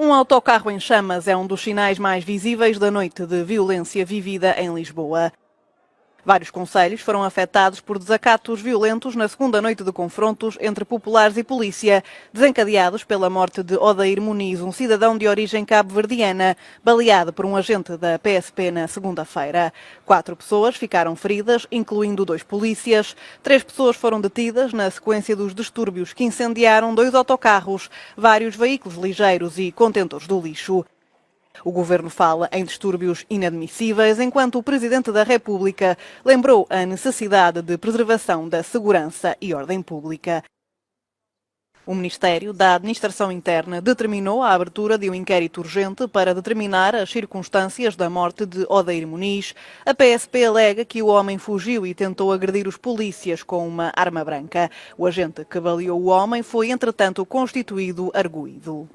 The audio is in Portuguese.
Um autocarro em chamas é um dos sinais mais visíveis da noite de violência vivida em Lisboa. Vários concelhos foram afetados por desacatos violentos na segunda noite de confrontos entre populares e polícia, desencadeados pela morte de Odair Muniz, um cidadão de origem cabo-verdiana, baleado por um agente da PSP na segunda-feira. 4 pessoas ficaram feridas, incluindo 2 polícias. 3 pessoas foram detidas na sequência dos distúrbios que incendiaram 2 autocarros, vários veículos ligeiros e contentores do lixo. O governo fala em distúrbios inadmissíveis, enquanto o Presidente da República lembrou a necessidade de preservação da segurança e ordem pública. O Ministério da Administração Interna determinou a abertura de um inquérito urgente para determinar as circunstâncias da morte de Odair Muniz. A PSP alega que o homem fugiu e tentou agredir os polícias com uma arma branca. O agente que baleou o homem foi, entretanto, constituído arguido.